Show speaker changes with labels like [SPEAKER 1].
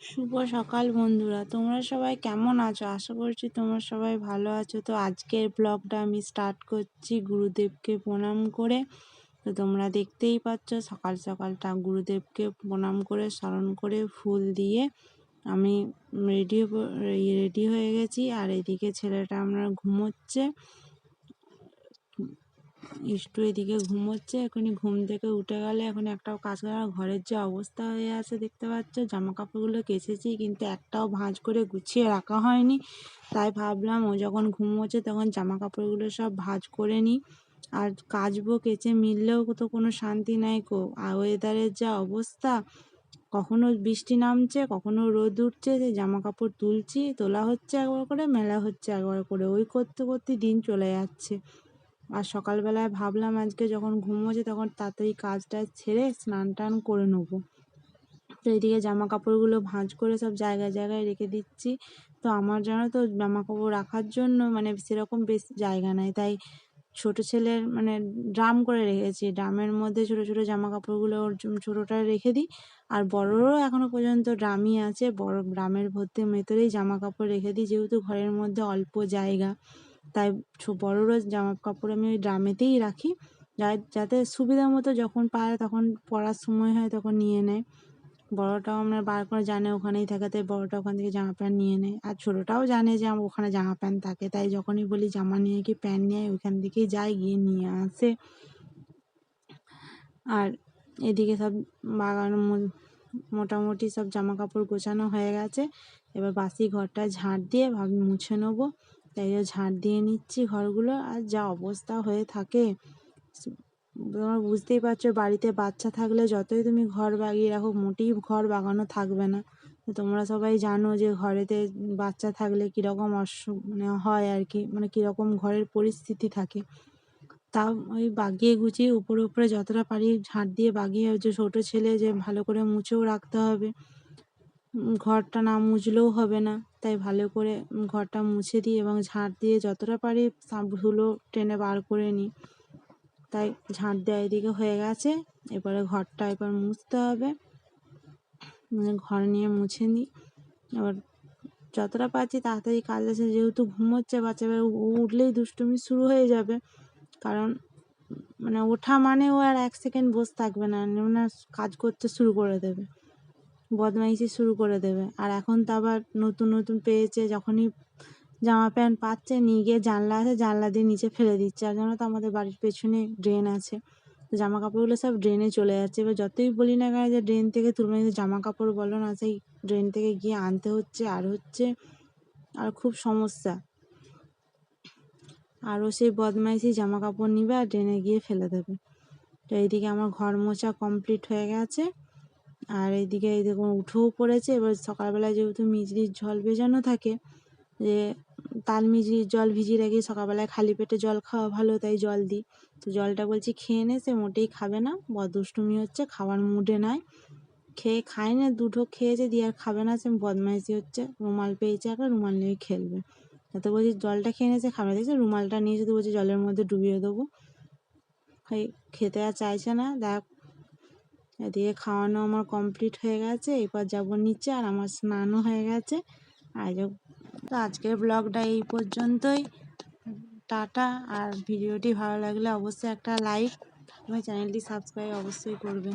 [SPEAKER 1] শুভ সকাল বন্ধুরা, তোমরা সবাই কেমন আছো? আশা করছি তোমরা সবাই ভালো আছো। তো আজকের ব্লগটা আমি স্টার্ট করছি গুরুদেবকে প্রণাম করে। তো তোমরা দেখতেই পাচ্ছ সকাল সকালটা গুরুদেবকে প্রণাম করে স্মরণ করে ফুল দিয়ে আমি রেডি হয়ে গেছি। আর এদিকে ছেলেটা আমরা ঘুমোচ্ছে, ইষ্টু এদিকে ঘুমোচ্ছে। এখনই ঘুম থেকে উঠে গেলে এখন একটাও কাজ করা, ঘরের যে অবস্থা হয়ে আছে দেখতে পাচ্ছ। জামা কাপড়গুলো কেচেছি কিন্তু একটাও ভাঁজ করে গুছিয়ে রাখা হয়নি, তাই ভাবলাম ও যখন ঘুমোচ্ছে তখন জামা কাপড়গুলো সব ভাঁজ করে নিই। আর কাচবো, কেচে মিললেও তো কোনো শান্তি নাই কো। আর ওয়েদারের যা অবস্থা, কখনো বৃষ্টি নামছে কখনো রোদ উঠছে, যে জামা কাপড় তুলছি, তোলা হচ্ছে একবার করে, মেলা হচ্ছে একবার করে, ওই করতে করতে দিন চলে যাচ্ছে। আর সকালবেলায় ভাবলাম আজকে যখন ঘুমোচ্ছে তখন তাড়াতাড়ি কাজটা ছেড়ে স্নান টান করে নেবো। তো এইদিকে জামা কাপড়গুলো ভাঁজ করে সব জায়গায় জায়গায় রেখে দিচ্ছি। তো আমার জানো তো জামা কাপড় রাখার জন্য মানে সেরকম বেশ জায়গা নাই, তাই ছোট ছেলের মানে ড্রাম করে রেখেছি, ড্রামের মধ্যে ছোট ছোট জামা কাপড়গুলো ওর ছোটোটা রেখে দিই। আর বড়রও এখনো পর্যন্ত ড্রামই আছে, বড় ড্রামের ভেতরেই জামা কাপড় রেখে দিই, যেহেতু ঘরের মধ্যে অল্প জায়গা, তাই বড়রও জামা কাপড় আমি ওই ড্রামেতেই রাখি, যাতে সুবিধা মতো যখন পারে তখন পরার সময় হয় তখন নিয়ে নেয়। বড়টাও আমরা বার করে জানে ওখানেই থাকে, তাই বড়টা ওখান থেকে জামা প্যান্ট নিয়ে নেয়। আর ছোটোটাও জানে যে আমার ওখানে জামা প্যান্ট থাকে, তাই যখনই বলি জামা নিয়ে কি প্যান্ট নিয়ে ওইখান থেকেই যায়, গিয়ে নিয়ে আসে। আর এদিকে সব বাগানো মোটামুটি সব জামা কাপড় গোছানো হয়ে গেছে। এবার বাসি ঘরটা ঝাঁট দিয়ে ভাবি মুছে নেবো, তাই ঝাঁট দিয়ে নিচ্ছি ঘরগুলো। আর যা অবস্থা হয়ে থাকে তোমরা বুঝতেই পারছো, বাড়িতে বাচ্চা থাকলে যতই তুমি ঘর বাগিয়ে রাখো মোটেই ঘর বাগানো থাকবে না। তোমরা সবাই জানো যে ঘরেতে বাচ্চা থাকলে কীরকম মানে হয় আর কি, মানে কীরকম ঘরের পরিস্থিতি থাকে। তাও ওই বাগিয়ে গুছিয়ে উপরে উপরে যতটা পারি ঝাঁট দিয়ে বাগিয়ে, যে ছোটো ছেলে যে ভালো করে মুছেও রাখতে হবে, ঘরটা না মুছলেও হবে না, তাই ভালো করে ঘরটা মুছে দিই এবং ঝাঁট দিয়ে যতটা পারি ধুলো টেনে বার করে নিই। তাই ঝাঁট দেওয়া এদিকে হয়ে গেছে, এবারে ঘরটা এবার মুছতে হবে, মানে ঘর নিয়ে মুছে নিই। এবার যতটা পারছি তাড়াতাড়ি কাজ আছে, যেহেতু ঘুমোচ্ছে বাচ্চা, উঠলেই দুষ্টুমি শুরু হয়ে যাবে, কারণ মানে ওঠা মানে ও আর 1 সেকেন্ড বসে থাকবে না, মানে কাজ করতে শুরু করে দেবে, বদমাইশি শুরু করে দেবে। আর এখন তো আবার নতুন নতুন পেয়েছে, যখনই জামা প্যান্ট পাচ্ছে নিয়ে গিয়ে জানলা আছে, জানলা দিয়ে নিচে ফেলে দিচ্ছে। আর জানো তো আমাদের বাড়ির পেছনে ড্রেন আছে, তো জামা কাপড়গুলো সব ড্রেনে চলে যাচ্ছে। এবার যতই বলি না কেন যে ড্রেন থেকে তুলবে, জামা কাপড় বলো না, সেই ড্রেন থেকে গিয়ে আনতে হচ্ছে, আর খুব সমস্যা। আরও সেই বদমাইশি জামা কাপড় নিবে আর ড্রেনে গিয়ে ফেলে দেবে। তো এইদিকে আমার ঘর মোছা কমপ্লিট হয়ে গেছে। আর এইদিকে এই দেখুন উঠেও পড়েছে। এবার সকালবেলায় যেহেতু মিজরির জল ভেজানো থাকে, যে তাল মিজরির জল ভিজিয়ে রাখি, সকালবেলায় খালি পেটে জল খাওয়া ভালো, তাই জল দিই। তো জলটা বলছি খেয়ে নে, সে মোটেই খাবে না, বড় দুষ্টুমি হচ্ছে, খাওয়ার মুডে নাই, খায় না, দুটো খেয়েছে দিয়ে আর খাবে না, সে বদমাইশি হচ্ছে, রুমাল পেয়েছে একটা, রুমাল নিয়ে খেলবে। তাতে বলছি জলটা খেয়ে নিয়েছে, খাবে না, দেখছি রুমালটা নিয়ে যদি বলছি জলের মধ্যে ডুবিয়ে দেবো, খেতে আর চাইছে না। দেখ এদিকে খাওয়ানো আমার কমপ্লিট হয়ে গেছে, এরপর যাবো নিচে, আর আমার স্নানও হয়ে গেছে। তো আজকের ব্লগটা এই পর্যন্তই, টাটা। আর ভিডিওটি ভালো লাগলে অবশ্যই একটা লাইক, আমার চ্যানেলটি সাবস্ক্রাইব অবশ্যই করবে।